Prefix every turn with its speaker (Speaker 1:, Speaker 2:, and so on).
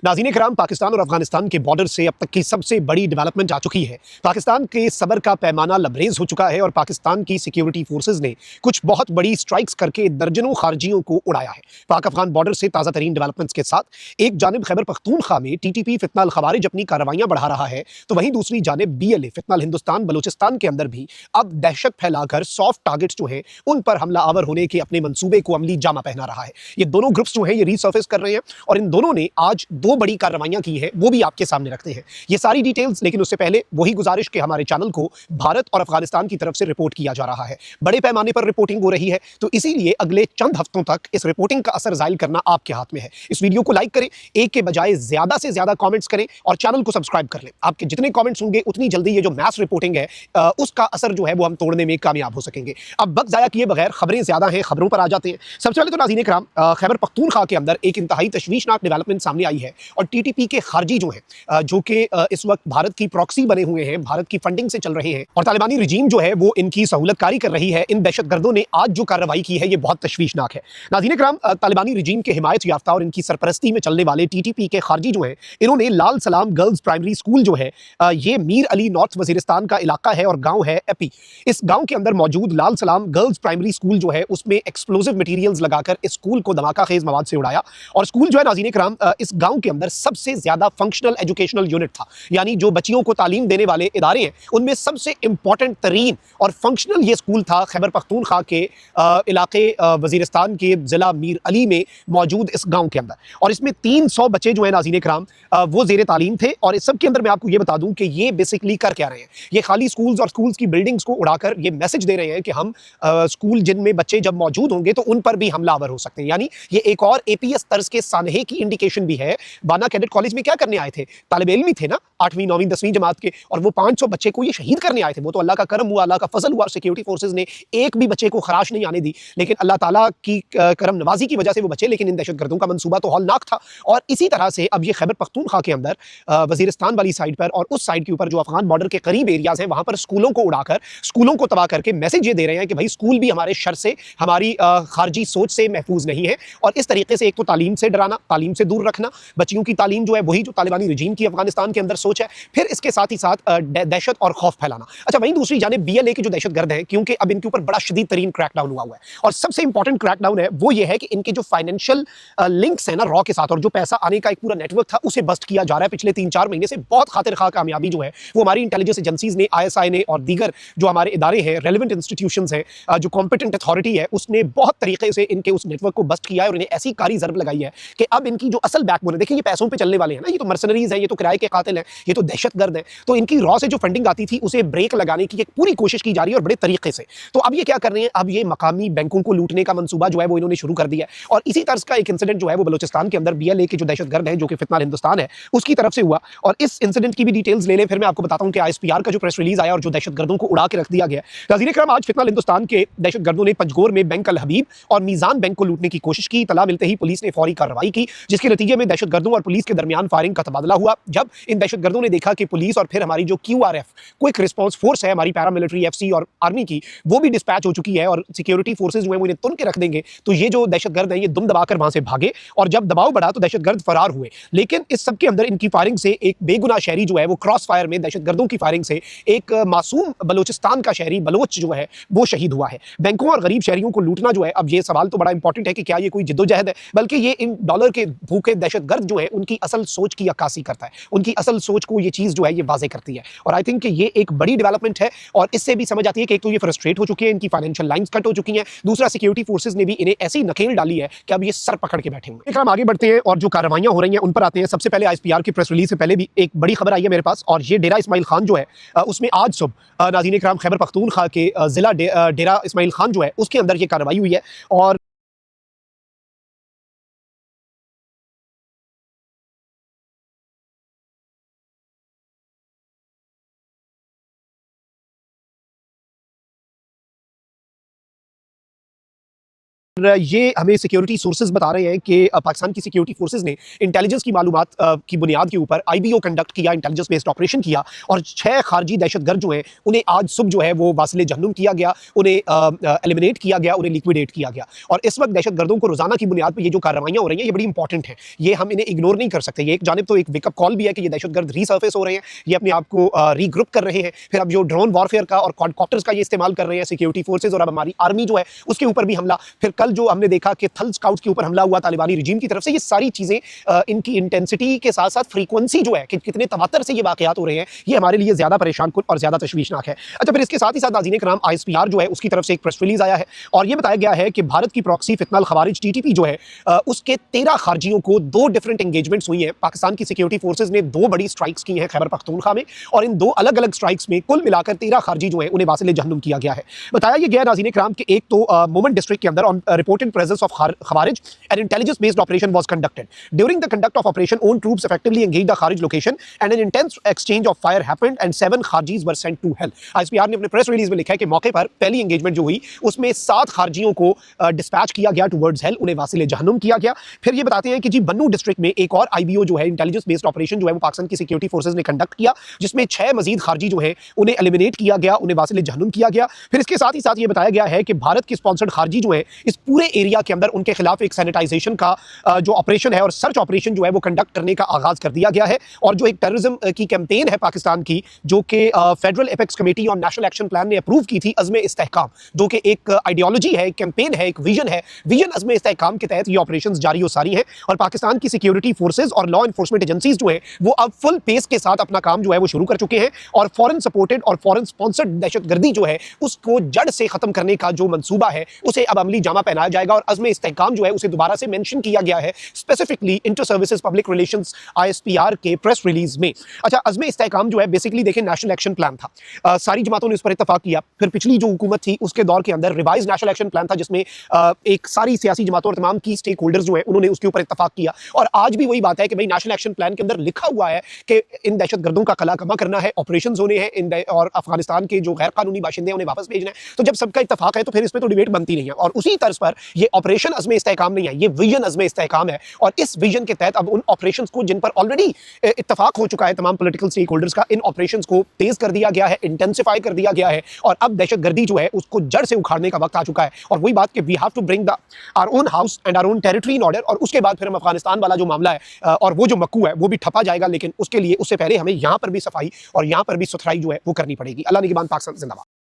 Speaker 1: नाज़रीन इकराम, पाकिस्तान और अफगानिस्तान के बॉर्डर से अब तक की सबसे बड़ी डेवलपमेंट आ चुकी है। पाकिस्तान के सब्र का पैमाना लबरेज हो चुका है और पाकिस्तान की सिक्योरिटी फोर्सेज ने कुछ बहुत बड़ी स्ट्राइक्स करके दर्जनों खारजियों को उड़ाया है। पाक अफगान बॉर्डर से ताज़ा तरीन डेवलपमेंट्स के साथ एक जानिब खैबर पख्तूनख्वा में टीटीपी फितना अल खवारिज अपनी कार्रवाइयां बढ़ा रहा है, तो वहीं दूसरी जानिब बीएलए फितना अल हिंदुस्तान बलूचिस्तान के अंदर भी अब दहशत फैलाकर सॉफ्ट टारगेट्स जो हैं उन पर हमला आवर होने के अपने मंसूबे को अमली जामा पहना रहा है। ये दोनों ग्रुप्स जो हैं ये रीसर्फेस कर रहे हैं और इन दोनों ने आज दो बड़ी कार्रवाइयां की है, वो भी आपके सामने रखते हैं ये सारी डिटेल्स। लेकिन उससे पहले वही गुजारिश कि हमारे चैनल को भारत और अफगानिस्तान की तरफ से रिपोर्ट किया जा रहा है, बड़े पैमाने पर रिपोर्टिंग हो रही है, तो इसीलिए अगले चंद हफ्तों तक इस रिपोर्टिंग का असर जाहिर करना आपके हाथ में है। इस वीडियो को लाइक करें, एक के बजाय ज्यादा से ज्यादा कमेंट्स करें और चैनल को सब्सक्राइब कर लें। आपके जितने कमेंट्स होंगे उतनी जल्दी ये जो मैस रिपोर्टिंग है उसका असर जो है वो हम तोड़ने में कामयाब हो सकेंगे। अब वक्त जाया किए बगैर खबरें ज्यादा हैं, खबरों पर आ जाते हैं। सबसे पहले तो नाज़रीन इकराम, खैबर पख्तूनख्वा के अंदर एक इंतहाई तशवीशनाक डेवलपमेंट सामने आई है और टीटीपी के खारजी जो है जो कि इस वक्त भारत की प्रॉक्सी बने हुए हैं, भारत की फंडिंग से चल रहे हैं और तालिबानी रिजीम जो है वो इनकी सहूलतकारी कर रही है। इन दहशतगर्दों ने आज जो कार्रवाई की है ये बहुत तशवीशनाक है। नाज़रीन इकराम, तालिबानी रिजीम के हिमायत याफ्ता और इनकी सरपरस्ती में चलने वाले टीटीपी के खारजी जो है इन्होंने लाल सलाम गर्ल्स प्राइमरी स्कूल जो है ये मीर अली नॉर्थ वजीरिस्तान का इलाका है और गांव है एपी। इस गांव के अंदर मौजूद लाल सलाम गर्ल्स प्राइमरी स्कूल जो है उसमें एक्सप्लोजिव मटेरियल्स लगाकर इस स्कूल को धमाका खेज मवाद से उड़ाया और स्कूल जो है नाज़रीन इकराम इस गांव के अंदर सबसे ज्यादा फंक्शनल एजुकेशनल यूनिट था, यानी जो बच्चियों को तालीम देने वाले इदारे हैं उनमें सबसे इंपॉर्टेंट तरीन और फंक्शनल ये स्कूल था खैबर पख्तूनख्वा के इलाके वजीरिस्तान के जिला मीर अली में मौजूद इस गांव के अंदर। और इसमें 300 बच्चे जो है नाज़रीन इकराम वो जेर तालीम थे और इस सब के अंदर मैं आपको ये बता दूं कि ये बेसिकली कर क्या रहे हैं, ये खाली स्कूल्स और स्कूल्स की बिल्डिंग्स को उड़ाकर ये मैसेज दे रहे हैं कि हम स्कूल जिनमें बच्चे जब मौजूद होंगे तो उन पर भी हमलावर हो सकते हैं। यानी ये एक और एपीएस तर्ज के सानहे की इंडिकेशन भी है। बाना कैडेट कॉलेज में क्या करने आए थे, तालिब इल्म ही थे ना 8वीं 9वीं 10वीं जमात के, और वो 500 बच्चे को ये शहीद करने आए थे। वो तो अल्लाह का करम हुआ, अल्लाह का फजल हुआ, सिक्योरिटी फोर्सेज ने एक भी बच्चे को खराश नहीं आने दी, लेकिन अल्लाह ताला की करम नवाजी की वजह से वो बचे। लेकिन इन दहशतगर्दों का मंसूबा तो हौलनाक था और इसी तरह से अब ये खैबर पख्तूनख्वा के अंदर वजीरिस्तान वाली साइड पर और उस साइड के ऊपर जो अफगान बॉर्डर के करीब एरियाज हैं वहां पर स्कूलों को उड़ाकर स्कूलों को तबाह करके मैसेज ये दे रहे हैं कि भाई स्कूल भी हमारे शर से, हमारी खारजी सोच से महफूज नहीं है। और इस तरीके से एक तो तालीम से डराना, तालीम से दूर रखना, बच्चियों की तालीम जो है वही जो तालिबानी रिजीम की अफगानिस्तान के अंदर सोच है, फिर इसके साथ ही साथ दहशत और खौफ फैलाना। अच्छा, वहीं दूसरी जानिब बीएलए के जो दहशतगर्द हैं, क्योंकि अब इनके ऊपर बड़ा शदीद तरीन क्रैकडाउन हुआ है और सबसे इंपॉर्टेंट क्रैकडाउन है वो ये है कि इनके जो फाइनेंशियल लिंक्स है ना रॉ के साथ, और जो पैसा आने का एक पूरा नेटवर्क था उसे बस्ट किया जा रहा है पिछले 3-4 महीने से। बहुत खातिर खा कामयाबी जो है वो हमारी इंटेलिजेंस एजेंसीज ने, आईएसआई ने और दीगर जो हमारे इदारे हैं, रेलिवेंट इंस्टीट्यूशंस हैं, जो कॉम्पिटेंट अथॉरिटी है, उसने बहुत तरीके से इनके उस नेटवर्क को बस्ट किया है और इन्हें ऐसी कारी जरब लगाई है कि अब इनकी जो असल बैकबोन है, देखिए ये पैसों पे चलने वाले हैं ना, ये तो मर्सनरीज हैं, ये तो किराए के कातिल हैं, ये तो दहशतगर्द हैं, तो इनकी रॉ से जो फंडिंग आती थी उसे ब्रेक लगाने की एक पूरी कोशिश की जा रही है और बड़े तरीके से। तो अब ये क्या कर रहे हैं, अब ये मकामी बैंकों को लूटने का मंसूबा जो है वो इन्होंने शुरू कर दिया है। और इसी तर्ज का एक इंसिडेंट जो है वो बलूचिस्तान के अंदर बीएलए के जो दहशतगर्द हैं, जो कि फितना अल हिंदुस्तान है, उसकी तरफ से हुआ। और इस इंसिडेंट की भी डिटेल्स ले लें, फिर मैं आपको बताता हूं कि आईएसपीआर का जो प्रेस रिलीज आया और जो दहशतगर्दों को उड़ा के रख दिया गया। नाज़रीन इकराम, आज फितना अल हिंदुस्तान के दहशतगर्दों ने पंजगोर में बैंक अल हबीब और मीजान बैंक को लूटने की कोशिश की। तला मिलते ही पुलिस ने फौरी कार्रवाई की, जिसके नतीजे में दहशतगर्दों और पुलिस के दरमियान फायरिंग का तबादला हुआ। जब इन दहशतगर्दों ने देखा कि पुलिस और फिर हमारी जो क्यूआरएफ क्विक रिस्पांस फोर्स है, हमारी पैरामिलिट्री एफसी और आर्मी की, वो भी डिस्पैच हो चुकी है और सिक्योरिटी फोर्सेज जो है वो इन्हें तुन के रख देंगे, तो ये जो दहशतगर्द हैं ये दुम दबाकर वहां से भागे और जब दबाव बढ़ा तो दहशतगर्द फरार हुए। लेकिन इस सब के अंदर इनकी फायरिंग से एक बेगुनाह शहरी जो है वो क्रॉस फायर में दहशतगर्दों की फायरिंग से एक मासूम बलूचिस्तान का शहरी बलोच जो है वो शहीद हुआ है। बैंकों और गरीब शहरियों को लूटना जो है, अब ये सवाल तो बड़ा इंपॉर्टेंट है कि क्या ये कोई जिद्दोजहद है, बल्कि ये इन डॉलर के भूखे दहशतगर्द जो है उनकी असल सोच की अक्कासी करता है, उनकी असल सोच को ये चीज जो है ये वाजे करती है। और आई थिंक कि ये एक बड़ी डेवलपमेंट है और इससे भी समझ आती है कि एक तो ये फ्रस्ट्रेट हो चुके हैं, इनकी फाइनेंशियल लाइंस कट हो चुकी हैं, दूसरा सिक्योरिटी फोर्सेज ने भी इन्हें ऐसी नकेल डाली है कि अब ये सर पकड़ के बैठे हुए हैं। हम आगे बढ़ते हैं और जो कार्रवाइयां हो रही हैं उन पर आते हैं। सबसे पहले आईएसपीआर की प्रेस रिलीज से पहले भी एक बड़ी खबर आई है मेरे पास और ये डेरा इस्माइल खान जो है उसमें आज सुबह नाज़रीन इकराम खैबर पख्तूनख्वा के जिला डेरा इस्माइल खान जो है उसके अंदर ये कार्रवाई हुई है और ये हमें सिक्योरिटी सोर्सेज बता रहे हैं कि पाकिस्तान की सिक्योरिटी फोर्सेज ने इंटेलिजेंस की मालूमात की बुनियाद के ऊपर आईबीओ कंडक्ट किया, इंटेलिजेंस बेस्ड ऑपरेशन किया और 6 खारजी दहशतगर्द जो हैं उन्हें आज सुबह जो है वो वासिले जहन्नुम किया गया, उन्हें एलिमिनेट किया गया, उन्हें लिक्विडेट किया गया। और इस वक्त दहशतगर्दों को रोजाना की बुनियाद पर ये जो कार्रवाइयां हो रही हैं ये बड़ी इंपॉर्टेंट हैं, ये हम इन्हें इग्नोर नहीं कर सकते। ये एक जानिब तो एक वेकअप कॉल भी है कि ये दहशतगर्द रीसर्फेस हो रहे हैं, ये अपने आप को रीग्रुप कर रहे हैं, फिर अब जो ड्रोन वॉरफेयर का और क्वाडकॉप्टर्स का ये इस्तेमाल कर रहे हैं सिक्योरिटी फोर्सेज, और अब हमारी आर्मी जो है उसके ऊपर भी हमला, फिर कल जो हमने देखा कि थल स्काउट्स के ऊपर हमला हुआ तालिबानी रिजीम की तरफ से। ये सारी चीजें इनकी इंटेंसिटी के साथ साथ फ्रीक्वेंसी जो है कि कितने तवातर से ये वाकयात हो रहे हैं, ये हमारे लिए ज्यादा परेशान कुन और ज्यादा तशवीशनाक है। अच्छा, फिर इसके साथ ही साथ नाज़रीन कराम ISPR जो है उसकी तरफ से एक प्रेस रिलीज आया है और ये बताया गया है कि भारत की प्रॉक्सी फितनल खवारिज TTP जो है उसके 13 खारजियों को 2 डिफरेंट एंगेजमेंट्स हुई हैं। पाकिस्तान की सिक्योरिटी फोर्सेज ने 2 बड़ी स्ट्राइक्स की हैं खैबर पख्तूनख्वा में, और इन 2 अलग अलग स्ट्राइक्स में कुल मिलाकर 13 खारजी जो है उन्हें वासिले जहन्नुम किया गया है। बताया यह गया नाज़रीन कराम कि एक तो मोमेंट डिस्ट्रिक्ट के अंदर on reported presence of Khawarij, an intelligence-based operation was conducted. During the conduct of operation, own troops effectively engaged the Kharij location, and an intense exchange of fire happened, and 7 Kharjis were sent to hell. ISPR ने अपने press release में लिखा है कि मौके पर पहली engagement जो हुई उसमें 7 खारजियों को डिस्पैच किया गया टुवर्ड्स हेल, उन्हें वासिले जहन्नुम किया गया। फिर ये बताते हैं कि जी बन्नू डिस्ट्रिक्ट में एक और IBO जो है इंटेलिजेंस बेस्ड ऑपरेशन जो है वो पाकिस्तान की सिक्योरिटी फोर्सेज ने कंडक्ट किया, जिसमें 6 मजीद खारजी जो है उन्हें एलिमिनेट किया गया, उन्हें वासिले जहन्नुम किया गया। फिर इसके साथ ही साथ ये बताया गया है कि भारत की स्पॉन्सर्ड खारजी जो है इस पूरे एरिया के अंदर उनके खिलाफ एक सैनिटाइजेशन का जो ऑपरेशन है और सर्च ऑपरेशन जो है वो कंडक्ट करने का आगाज कर दिया गया है। और जो एक टेररिज्म की कैंपेन है पाकिस्तान की, जो कि फेडरल एपेक्स कमेटी और नेशनल एक्शन प्लान ने अप्रूव की थी, अज़्म इस्तेहकाम, जो कि एक आइडियोलॉजी है, एक कैंपेन है, एक विजन है, विजन अज़्म इस्तेहकाम के तहत ये ऑपरेशंस जारी और सारी हैं। और पाकिस्तान की सिक्योरिटी फोर्सेज और लॉ एनफोर्समेंट एजेंसीज जो है वो अब फुल पेस के साथ अपना काम जो है वो शुरू कर चुके हैं, और फॉरेन सपोर्टेड और फॉरेन स्पॉन्सर्ड दहशतगर्दी जो है उसको जड़ से खत्म करने का जो मंसूबा है उसे अब अमली जामा पहनाया जाएगा। और अज़्म इस्तेहकाम जो है उसे दोबारा से मेंशन किया गया है specifically inter services public relations ISPR के प्रेस रिलीज में। अच्छा, अज़्म इस्तेहकाम जो है बेसिकली देखें नेशनल एक्शन प्लान था, सारी जमातों ने उस पर इत्तफाक किया। फिर पिछली जो हुकूमत थी उसके दौर के अंदर रिवाइज नेशनल एक्शन प्लान था, जिसमें एक सारी सियासी जमातों और तमाम की स्टेक होल्डर्स जो है उन्होंने उसके ऊपर इत्तफाक किया। और आज भी वही बात है कि भाई नेशनल एक्शन प्लान के अंदर लिखा हुआ है कि इन दहशतगर्दों का कला कमा करना है, ऑपरेशन होने हैं और अफगानिस्तान के जो गैर कानूनी बाशिंदे हैं उन्हें वापस भेजना है। तो जब सबका इत्तफाक है तो फिर इस पर तो डिबेट बनती नहीं है। और उसी तर्ज पर ये ऑपरेशन अज़्म इस्तेहकाम नहीं है, ये विजन अज़्म इस्तेहकाम है। और इस विजन के तहत अब उन ऑपरेशंस को जिन पर ऑलरेडी इत्तफाक हो चुका है तमाम पॉलिटिकल स्टेक होल्डर्स का, इन ऑपरेशंस को तेज कर दिया गया है, इंटेंसिफाई कर दिया गया है, और अब दहशतगर्दी जो है उसको जड़ से उखाड़ने का वक्त आ चुका है। और वही बात कि we have to bring the our own house and our own territory in order, और उसके बाद फिर हम अफगानिस्तान वाला जो मामला है और वो जो मक्कू है वो भी ठपा जाएगा। लेकिन उसके लिए उससे पहले हमें यहाँ पर भी सफाई और यहाँ पर भी सुथराई जो है वो करनी पड़ेगी। अल्लाह निगहबान, पाकिस्तान जिंदाबाद।